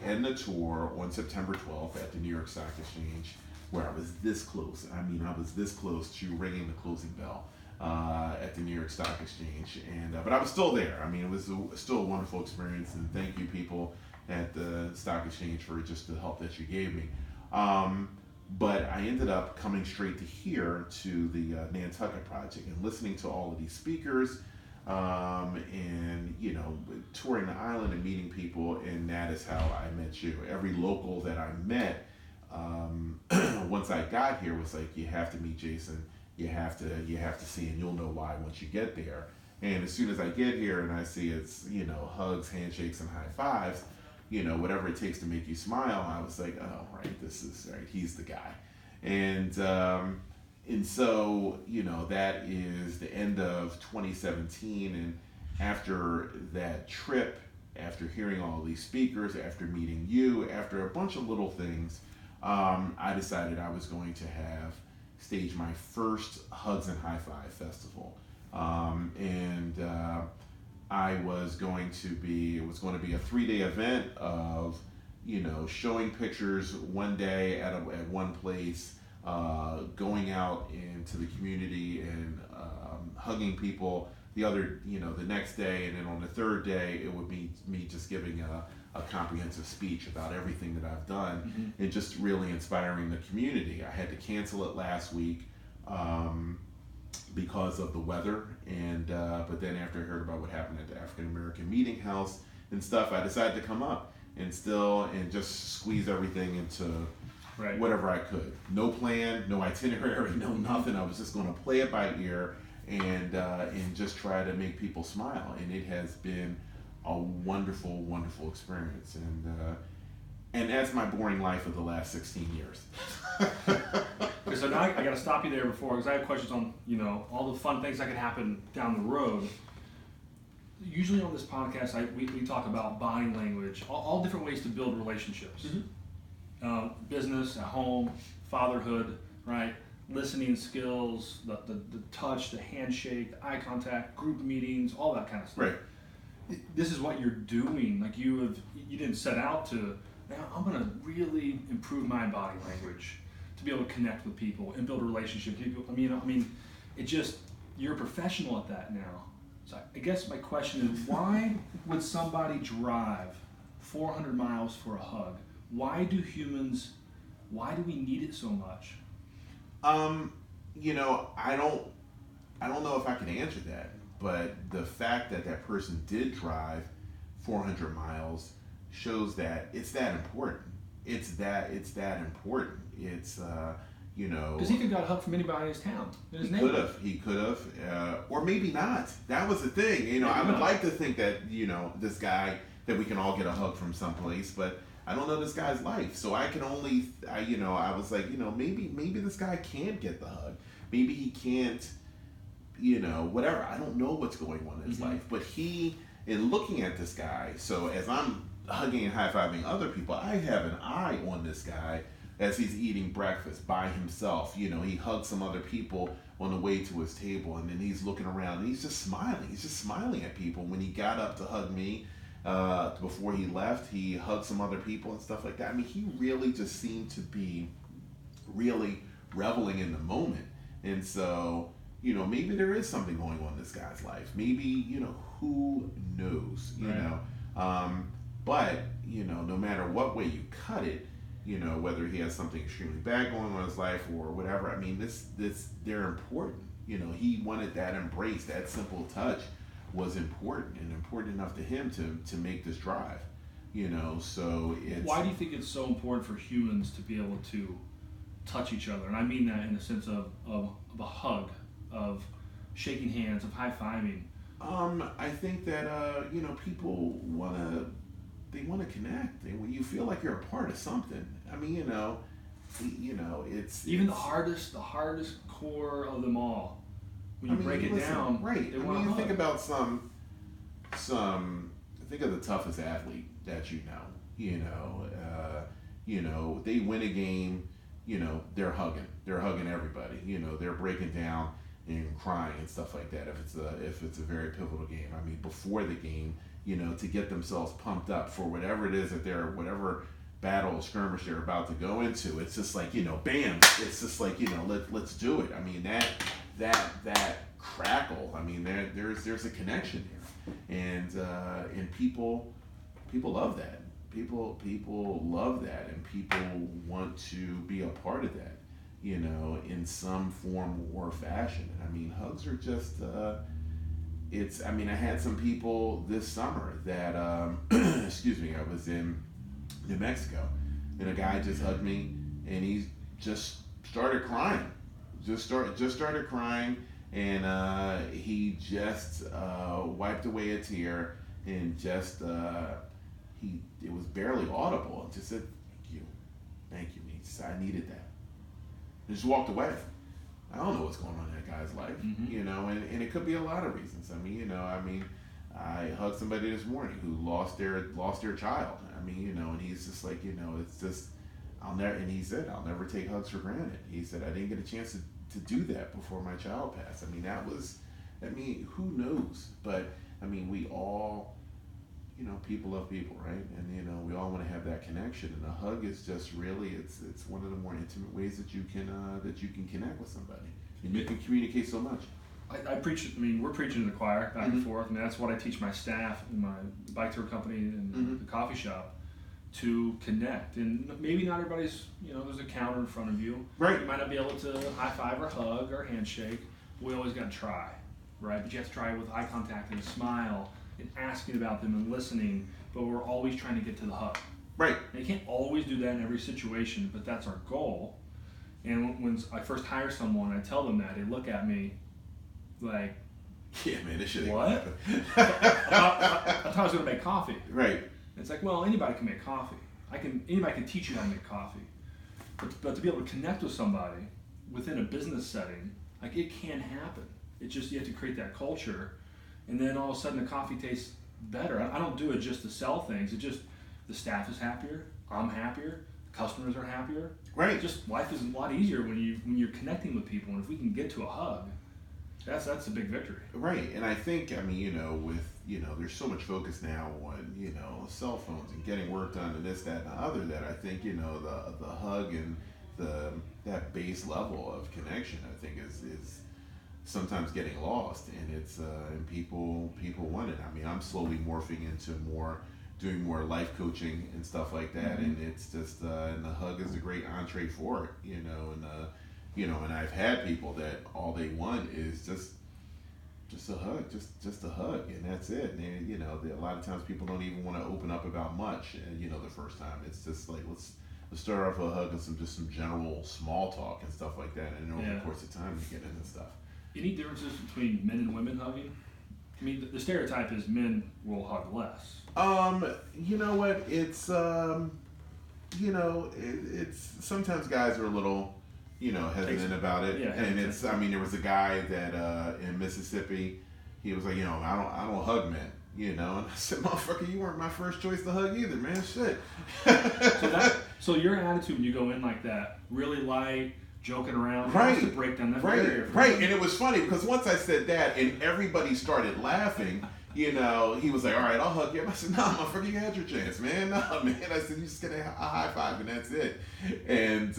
end the tour on September 12th at the New York Stock Exchange where I was this close. I mean, I was this close to ringing the closing bell at the New York Stock Exchange, and but I was still there. I mean, it was still a wonderful experience, and thank you, people at the Stock Exchange, for just the help that you gave me. But I ended up coming straight to here to the Nantucket project and listening to all of these speakers, and touring the island and meeting people, and that is how I met you. Every local that I met, once I got here, was like, you have to meet Jason. You have to see, and you'll know why once you get there. And as soon as I get here and I see it's hugs, handshakes, and high fives, whatever it takes to make you smile, I was like, oh right, this is right. He's the guy. And so that is the end of 2017. And after that trip, after hearing all these speakers, after meeting you, after a bunch of little things, I decided I was going to stage my first Hugs and High Five festival. It was going to be a 3-day event of, showing pictures one day at one place, going out into the community and hugging people the next day, and then on the third day it would be me just giving a comprehensive speech about everything that I've done, and just really inspiring the community. I had to cancel it last week because of the weather, and but then after I heard about what happened at the African American Meeting House and stuff, I decided to come up and just squeeze everything into whatever I could. No plan, no itinerary, no nothing. I was just going to play it by ear and just try to make people smile, and it has been a wonderful, wonderful experience, and that's my boring life of the last 16 years. Okay, so now I got to stop you there because I have questions on all the fun things that could happen down the road. Usually on this podcast, we talk about body language, all different ways to build relationships, business, at home, fatherhood, right? Listening skills, the touch, the handshake, the eye contact, group meetings, all that kind of stuff. Right. This is what you're doing. Like you didn't set out to. I'm going to really improve my body language to be able to connect with people and build a relationship. I mean, you're a professional at that now. So I guess my question is, why would somebody drive 400 miles for a hug? Why do we need it so much? I don't know if I can answer that, but the fact that person did drive 400 miles shows that it's that important. It's that important. It's because he could have got a hug from anybody in his town. He could have, or maybe not. That was the thing. I would like to think that this guy, that we can all get a hug from someplace, but I don't know this guy's life, so I can only, I was like, maybe this guy can't get the hug. Maybe he can't, whatever. I don't know what's going on in his life, but in looking at this guy, so as I'm hugging and high-fiving other people, I have an eye on this guy as he's eating breakfast by himself. He hugged some other people on the way to his table, and then he's looking around and he's just smiling. He's just smiling at people. When he got up to hug me, before he left, he hugged some other people and stuff like that. I mean, he really just seemed to be really reveling in the moment. And so, maybe there is something going on in this guy's life. Maybe, who knows, but, no matter what way you cut it, whether he has something extremely bad going on in his life or whatever, I mean, they're important. He wanted that embrace, that simple touch was important, and important enough to him to make this drive, so it's... Why do you think it's so important for humans to be able to touch each other? And I mean that in the sense of a hug, of shaking hands, of high-fiving. I think that, people want to connect. You feel like you're a part of something. I mean, it's... Even the hardest core of them all. When you break it down, right? Think about think of the toughest athlete that they win a game, they're hugging everybody, they're breaking down and crying and stuff like that if it's a very pivotal game. Before the game, to get themselves pumped up for whatever it is that whatever battle or skirmish they're about to go into. It's just like, bam. It's just like, let's do it. I mean, that crackle. I mean, there's a connection here, and people love that. People love that, and people want to be a part of that, in some form or fashion. And I mean, hugs are just. I had some people this summer that, excuse me, I was in New Mexico, and a guy just hugged me, and he just started crying, just started crying, and he just wiped away a tear, and just it was barely audible, and just said, thank you, he said, I needed that, and just walked away. I don't know what's going on in that guy's life, and it could be a lot of reasons. I hugged somebody this morning who lost their child. And he's just like, it's just, and he said, I'll never take hugs for granted. He said, I didn't get a chance to do that before my child passed. Who knows? But, we all, people love people, right? And, we all want to have that connection. And a hug is just really, it's one of the more intimate ways that you can connect with somebody. And you can communicate so much. I preach. We're preaching in the choir back and forth. That's what I teach my staff in my bike tour company and the coffee shop, to connect. And maybe not everybody's, there's a counter in front of you. Right. You might not be able to high five or hug or handshake. We always got to try, right? But you have to try with eye contact and a smile and asking about them and listening. But we're always trying to get to the hug. Right. And you can't always do that in every situation, but that's our goal. And when I first hire someone, I tell them that, they look at me like, yeah, man, this shit ain't what? gonna I thought I was going to make coffee. Right. It's like, well, anybody can make coffee. Anybody can teach you how to make coffee. But to be able to connect with somebody within a business setting, like, it can happen. It's just, you have to create that culture, and then all of a sudden the coffee tastes better. I don't do it just to sell things. It just, the staff is happier, I'm happier, customers are happier. Right. Just life is a lot easier when you're connecting with people, and if we can get to a hug, that's a big victory. Right. And I think, there's so much focus now on, cell phones and getting work done and this, that, and the other, that I think, the hug and that base level of connection, I think is sometimes getting lost, and it's and people want it. I'm slowly morphing into doing more life coaching and stuff like that, and it's just and the hug is a great entree for it, and I've had people that all they want is just a hug, just a hug, and that's it. And a lot of times people don't even want to open up about much, the first time. It's just like, let's start off with a hug and some general small talk and stuff like that, and over the course of time you get into stuff. Any differences between men and women hugging? The stereotype is men will hug less. You know what? It's it's sometimes guys are a little, hesitant about it. Yeah, and it's, there was a guy that in Mississippi, he was like, I don't hug men, and I said, motherfucker, you weren't my first choice to hug either, man. Shit. So your attitude when you go in like that, really light, joking around, right, to break down that barrier. Right. And it was funny because once I said that and everybody started laughing, he was like, all right, I'll hug you. I said, nah, motherfucker, you had your chance, man. Nah, man. I said, you just get a high five and that's it. And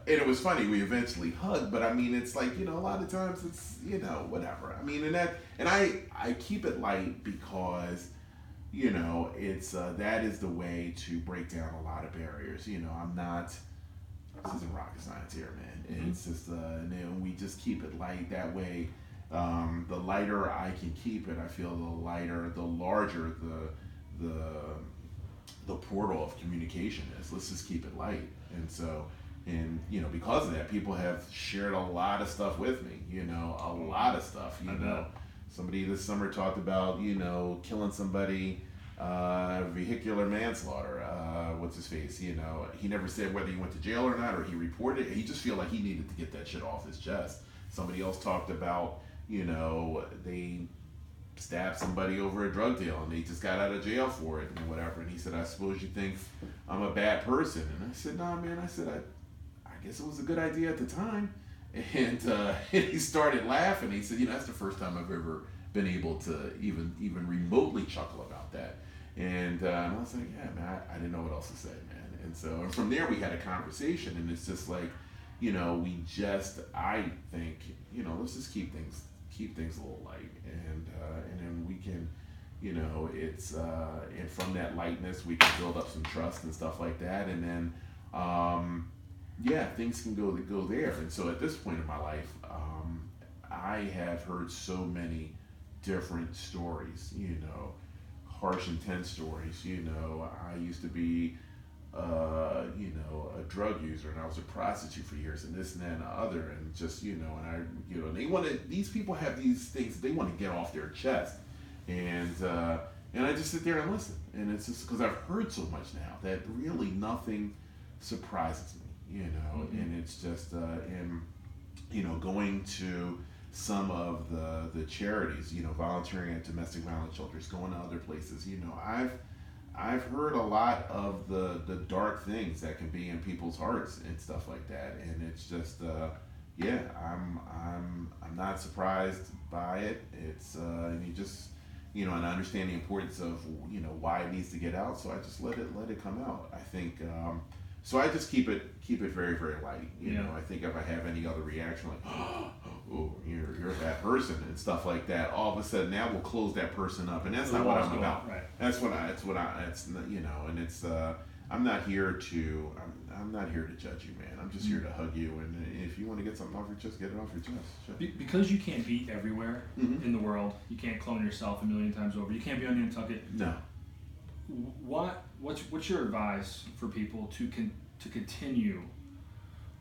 it was funny. We eventually hugged, but it's like, a lot of times it's, whatever. And I keep it light because, it's that is the way to break down a lot of barriers. I'm not. This isn't rocket science here, man. It's just, and then we just keep it light that way. The lighter I can keep it, I feel the larger the portal of communication is. Let's just keep it light. And so, because of that, people have shared a lot of stuff with me, a lot of stuff, Somebody this summer talked about, killing somebody, vehicular manslaughter, what's his face, he never said whether he went to jail or not, or he reported it. He just feel like he needed to get that shit off his chest. Somebody else talked about, they stabbed somebody over a drug deal and they just got out of jail for it and whatever. And he said, I suppose you think I'm a bad person. And I said, nah, man. I said, I guess it was a good idea at the time. And he started laughing. He said, that's the first time I've ever been able to even remotely chuckle about that. And I was like, yeah, man, I didn't know what else to say, man. And so, and from there we had a conversation, and it's just like, I think, let's just keep things a little light, and then we can, it's and from that lightness we can build up some trust and stuff like that, and then things can go there. And so at this point in my life, I have heard so many different stories, harsh, intense stories. I used to be a drug user, and I was a prostitute for years, and this and that and the other, and just, these people have these things they want to get off their chest, and I just sit there and listen, and it's just because I've heard so much now that really nothing surprises me, Mm-hmm. and it's just, going to some of the charities, volunteering at domestic violence shelters, going to other places, I've heard a lot of the dark things that can be in people's hearts and stuff like that, and it's just I'm not surprised by it. It's and you just and I understand the importance of why it needs to get out, so I just let it come out. I think so I just keep it very, very light. I think if I have any other reaction like oh, you're that person and stuff like that, all of a sudden now we'll close that person up, and that's not what I'm about. Right. It's and it's I'm not here to judge you, man. I'm just here to hug you, and if you want to get something off your chest, get it off your chest. Sure. Because you can't be everywhere in the world. You can't clone yourself a million times over. You can't be on Nantucket. No. What's your advice for people to continue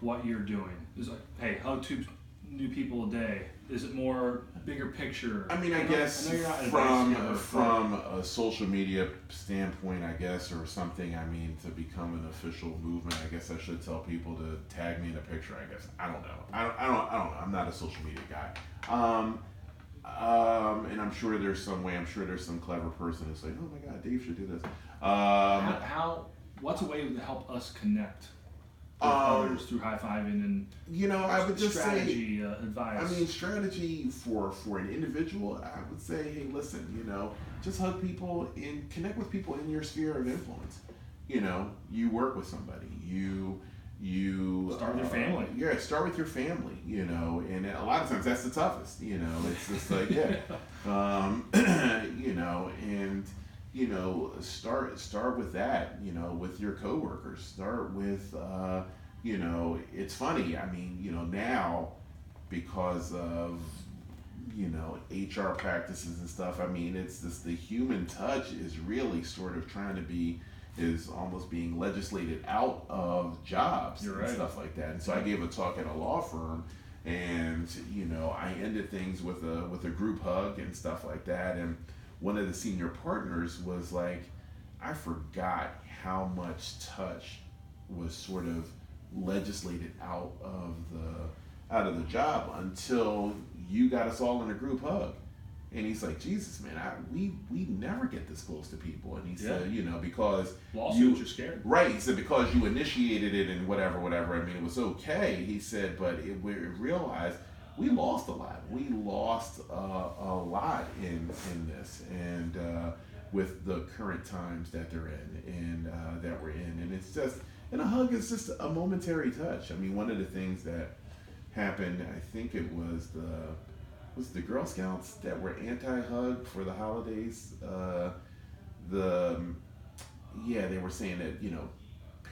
what you're doing? Is like, hey, hug 2 new people a day? Is it more bigger picture? I mean, I guess from a social media standpoint, I guess, or something. I mean, to become an official movement, I guess I should tell people to tag me in a picture. I guess I don't know. I don't know. I'm not a social media guy. And I'm sure there's some way. I'm sure there's some clever person who's like, oh my God, Dave should do this. What's a way to help us connect with others through high-fiving and I would just strategy, say advice? I mean, strategy for an individual, I would say, hey, listen, just hug people and connect with people in your sphere of influence. You work with somebody, you start with your family. Yeah, start with your family, and a lot of times that's the toughest, it's just like, and start with that, with your coworkers, start with, it's funny, I mean, now because of, HR practices and stuff, I mean, it's just the human touch is really sort of is almost being legislated out of jobs and stuff like that. And so I gave a talk at a law firm, and I ended things with a group hug and stuff like that. And one of the senior partners was like, I forgot how much touch was sort of legislated out of the job until you got us all in a group hug. And he's like, Jesus, man, we never get this close to people. And he said, because lawsuits, you're scared. Right. He said, because you initiated it and whatever. I mean, it was okay. He said, but we realized we lost a lot. We lost a lot in this, and with the current times that they're in and that we're in. And it's just, and a hug is just a momentary touch. I mean, one of the things that happened, I think it was the Girl Scouts that were anti-hug for the holidays. They were saying that,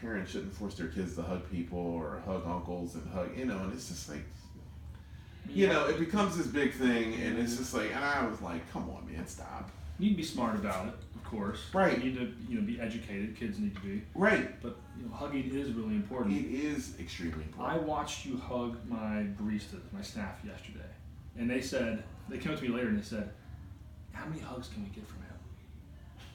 parents shouldn't force their kids to hug people or hug uncles and hug, and it's just like, it becomes this big thing, and it's just like, and I was like, come on, man, stop. You need to be smart about it, of course. Right. You need to be educated. Kids need to be. Right. But hugging is really important. It is extremely important. I watched you hug my baristas, my staff yesterday. And they came up to me later and they said, how many hugs can we get from him?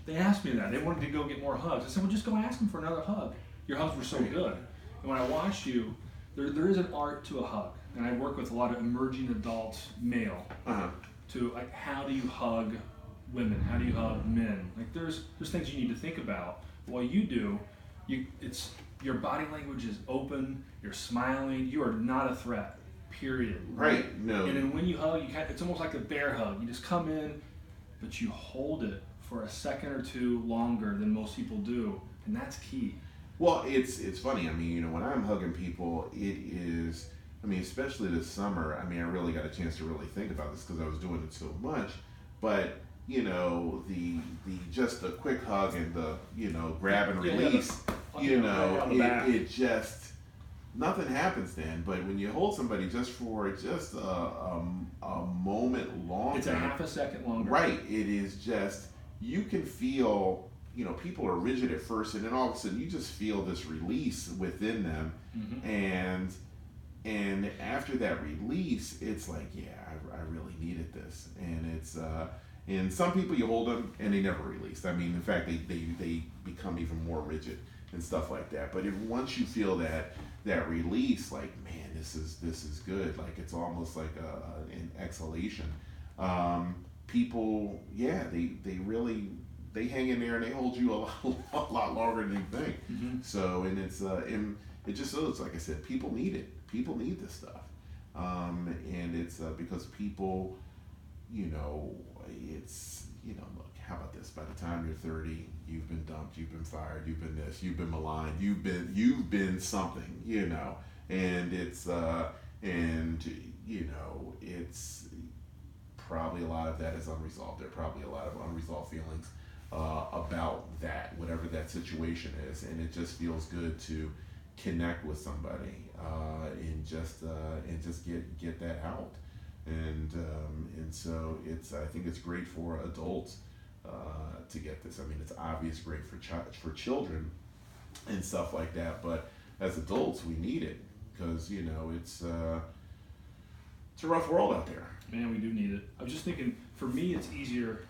They asked me that. They wanted to go get more hugs. I said, well, just go ask him for another hug. Your hugs were so good. And when I watched you, there is an art to a hug. And I work with a lot of emerging adult male to, like, how do you hug women? How do you hug men? Like, there's things you need to think about. While you do, your body language is open, you're smiling, you are not a threat. Period. Right. No. And then when you hug, it's almost like a bear hug. You just come in, but you hold it for a second or two longer than most people do, and that's key. Well, it's funny. I mean, when I'm hugging people, it is. I mean, especially this summer. I mean, I really got a chance to really think about this because I was doing it so much. But the just a quick hug and the grab and release. It just nothing happens then. But when you hold somebody just for just a moment longer, it's a half a second longer. Right. It is just you can feel. People are rigid at first, and then all of a sudden you just feel this release within them, and after that release, it's like, yeah, I really needed this, and it's and some people you hold them and they never release. I mean, in fact, they become even more rigid and stuff like that. But once you feel that release, like, man, this is good. Like it's almost like an exhalation. People, yeah, they really. They hang in there and they hold you a lot longer than you think. So, and it just shows, like I said, people need it. People need this stuff, and it's because people, it's look, how about this? By the time you're 30, you've been dumped, you've been fired, you've been this, you've been maligned, you've been something, and it's it's probably a lot of that is unresolved. There are probably a lot of unresolved feelings. About that, whatever that situation is, and it just feels good to connect with somebody and just get that out, and so I think it's great for adults to get this. I mean, it's obvious great for children and stuff like that, but as adults we need it because it's a rough world out there. Man, we do need it. I was just thinking, for me, it's easier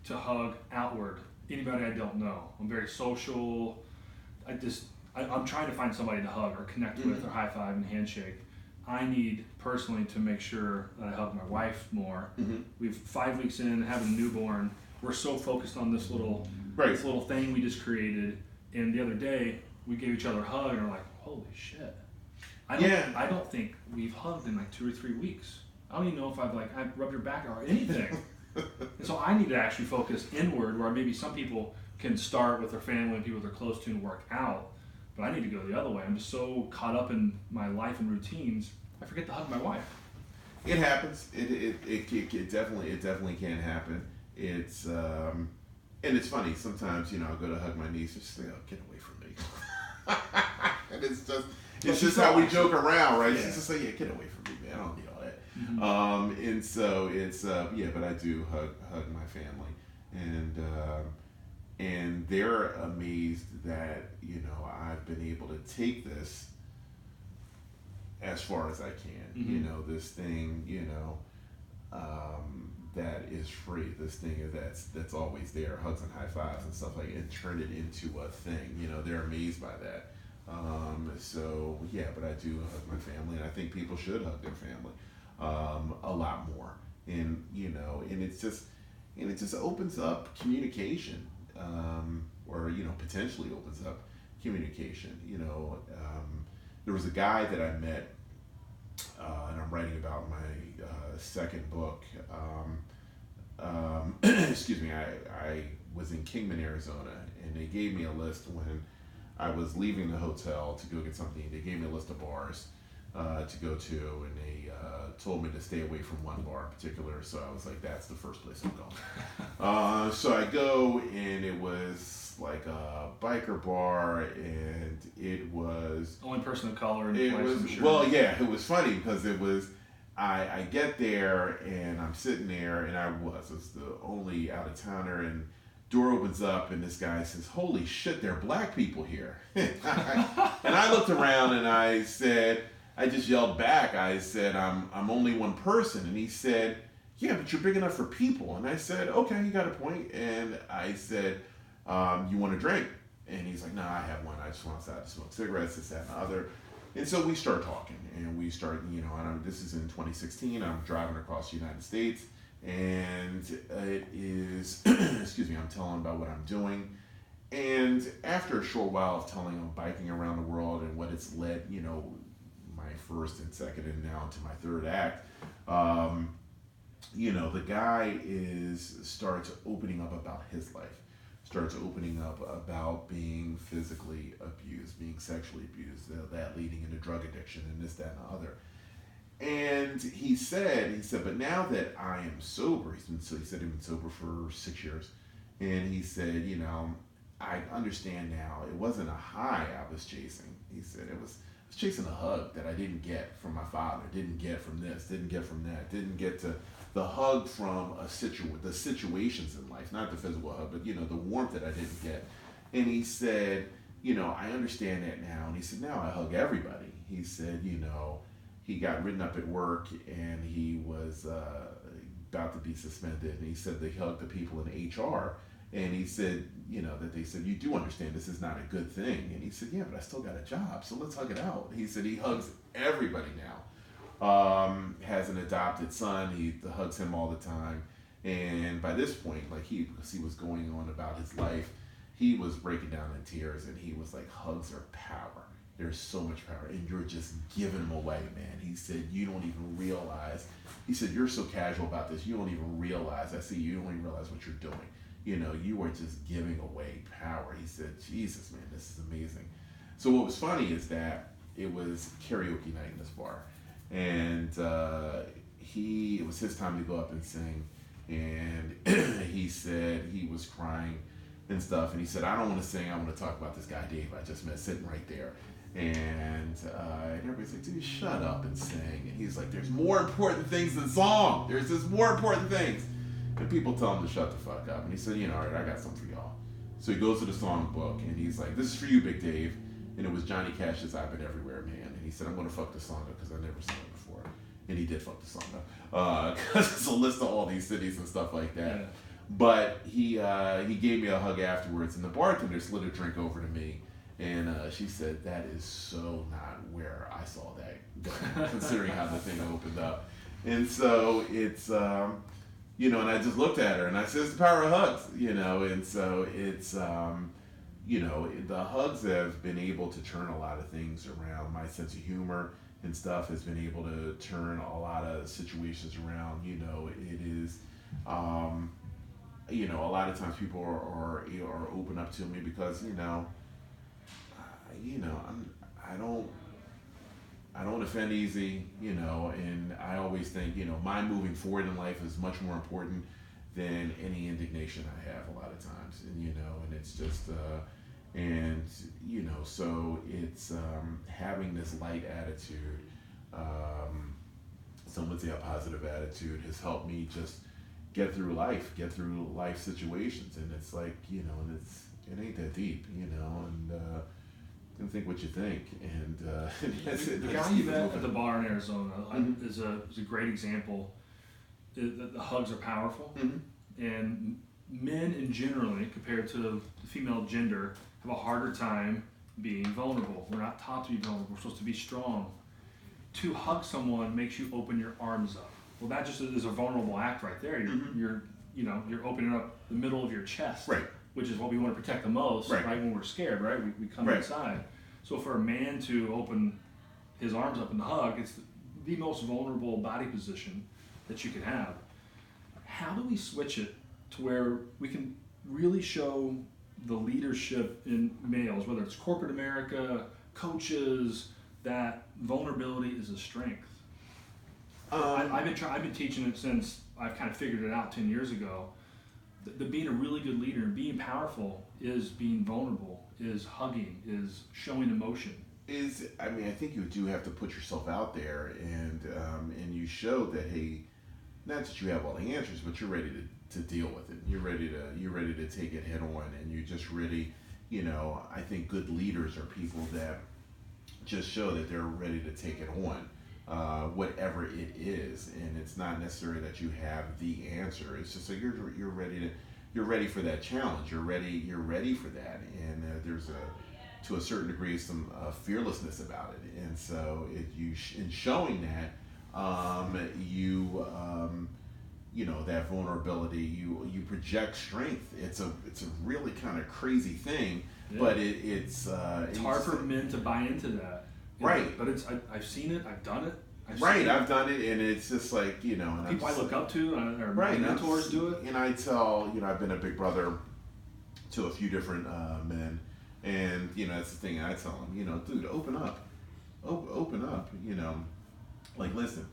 to hug outward anybody I don't know. I'm very social. I'm trying to find somebody to hug or connect with or high five and handshake. I need personally to make sure that I hug my wife more. We've 5 weeks in, having a newborn. We're so focused on this little thing we just created. And the other day we gave each other a hug and we're like, holy shit. I don't think we've hugged in like 2 or 3 weeks. I don't even know if I've rubbed your back or anything. And so I need to actually focus inward, where maybe some people can start with their family and people they're close to and work out, but I need to go the other way. I'm just so caught up in my life and routines, I forget to hug my wife. It happens. It definitely can happen. It's and it's funny sometimes. I'll go to hug my niece and she's like, "Oh, get away from me," and it's just how we joke around, right? Yeah. She's just like, "Yeah, get away from me, man. I don't need all that." And so it's but I do hug my family, and they're amazed that I've been able to take this as far as I can. This thing that is free, this thing that's always there, hugs and high fives and stuff like that, and turn it into a thing. They're amazed by that. So yeah, but I do hug my family, and I think people should hug their family a lot more, and and it just opens up communication, or potentially opens up communication. There was a guy that I met, and I'm writing about my second book. Excuse me, I was in Kingman, Arizona, and they gave me a list when I was leaving the hotel to go get something. They gave me a list of bars to go to, and they told me to stay away from one bar in particular. So I was like, that's the first place I'm going. So I go, and it was like a biker bar, and it was only person of color in the place. I'm sure. Well, yeah, it was funny because it was. I get there and I'm sitting there, and I was the only out of towner, and door opens up and this guy says, "Holy shit, there are black people here." And I looked around and I said, I just yelled back. I said, I'm only one person. And he said, "Yeah, but you're big enough for people." And I said, "Okay, you got a point." And I said, "You want a drink?" And he's like, "No, I have one. I just want to smoke cigarettes, this, that, and the other." And so we start talking, and we start, this is in 2016. I'm driving across the United States, and it is, excuse me, I'm telling about what I'm doing. And after a short while of telling him biking around the world and what it's led, my first and second and now into my third act, the guy starts opening up about his life, starts opening up about being physically abused, being sexually abused, that leading into drug addiction and this, that, and the other. And he said, but now that I am sober, he said he'd been sober for 6 years, and he said, I understand now. It wasn't a high I was chasing. He said I was chasing a hug that I didn't get from my father, didn't get from this, didn't get from that, didn't get to the hug from the situations in life, not the physical hug, but the warmth that I didn't get. And he said, I understand that now. And he said, now I hug everybody. He said, he got written up at work and he was about to be suspended. And he said they hugged the people in HR. And he said, that they said, you do understand this is not a good thing. And he said, yeah, but I still got a job, so let's hug it out. He said he hugs everybody now. Has an adopted son. He hugs him all the time. And by this point, because he was going on about his life, he was breaking down in tears, and he was like, hugs are power. There's so much power, and you're just giving them away, man. He said, you don't even realize. He said, you're so casual about this, you don't even realize. I see you don't even realize what you're doing. You are just giving away power. He said, Jesus, man, this is amazing. So what was funny is that it was karaoke night in this bar. And it was his time to go up and sing. And he said he was crying and stuff. And he said, I don't want to sing. I want to talk about this guy, Dave, I just met sitting right there. And everybody's like, dude, shut up and sing. And he's like, there's more important things than song. There's just more important things. And people tell him to shut the fuck up. And he said, all right, I got something for y'all. So he goes to the songbook and he's like, this is for you, Big Dave. And it was Johnny Cash's I've Been Everywhere, Man. And he said, I'm going to fuck the song up because I never sung it before. And he did fuck the song up. Because it's a list of all these cities and stuff like that. Yeah. But he gave me a hug afterwards. And the bartender slid a drink over to me. And she said, that is so not where I saw that going, considering how the thing opened up. And so it's... and I just looked at her and I said, it's the power of hugs, and so it's, the hugs have been able to turn a lot of things around. My sense of humor and stuff has been able to turn a lot of situations around. It is, a lot of times people are open up to me because, I don't offend easy, and I always think, my moving forward in life is much more important than any indignation I have a lot of times. And, and it's just, so it's having this light attitude, some would say a positive attitude, has helped me just get through life situations. And it's like, and it ain't that deep, and think what you think, and the guy you met at the bar in Arizona is a great example. The hugs are powerful, and men in generally, compared to the female gender, have a harder time being vulnerable. We're not taught to be vulnerable. We're supposed to be strong. To hug someone makes you open your arms up. Well, that just is a vulnerable act right there. You're opening up the middle of your chest, right? Which is what we want to protect the most, right? When we're scared, right? We come inside. So for a man to open his arms up and hug, it's the most vulnerable body position that you can have. How do we switch it to where we can really show the leadership in males, whether it's corporate America, coaches, that vulnerability is a strength? I've been teaching it since I've kind of figured it out 10 years ago. The being a really good leader and being powerful is being vulnerable, is hugging, is showing emotion. I think you do have to put yourself out there and you show that, hey, not that you have all the answers, but you're ready to deal with it. You're ready to take it head on, and you're just ready. I think good leaders are people that just show that they're ready to take it on. Whatever it is, and it's not necessarily that you have the answer. It's just like you're ready for that challenge. You're ready for that, and there's to a certain degree some fearlessness about it. And so in showing that, that vulnerability, you project strength. It's a really kind of crazy thing, but it's hard for men to buy into that. Right. But I've seen it, I've done it. I've done it, and it's just like, and people I look up to, or mentors do it. And I tell, I've been a big brother to a few different men, and that's the thing I tell them. Dude, open up, open up. Like listen.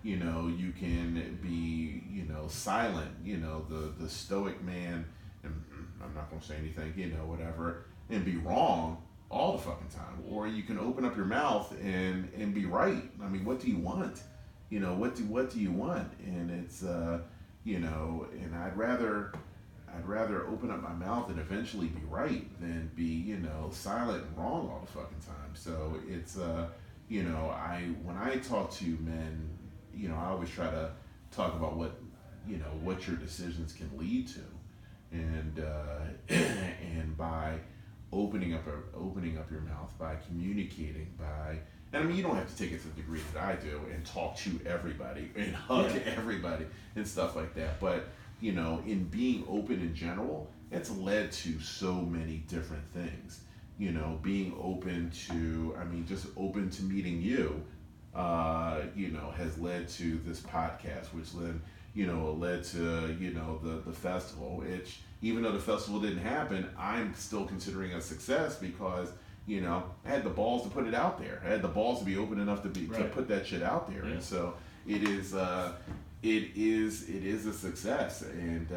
You can be silent. The stoic man, and I'm not gonna say anything. Whatever, and be wrong all the fucking time. Or you can open up your mouth and be right. I mean, what do you want? What do you want? And it's and I'd rather open up my mouth and eventually be right than be silent and wrong all the fucking time. So it's when I talk to men, I always try to talk about what your decisions can lead to, and and by opening up your mouth, by communicating, and I mean, you don't have to take it to the degree that I do and talk to everybody and hug everybody and stuff like that. But in being open in general, it's led to so many different things. Being open to, I mean, just open to meeting you, has led to this podcast, which then, led to, the festival, which even though the festival didn't happen, I'm still considering a success because, I had the balls to put it out there. I had the balls to be open enough to put that shit out there. Yeah. And so it is a success. And,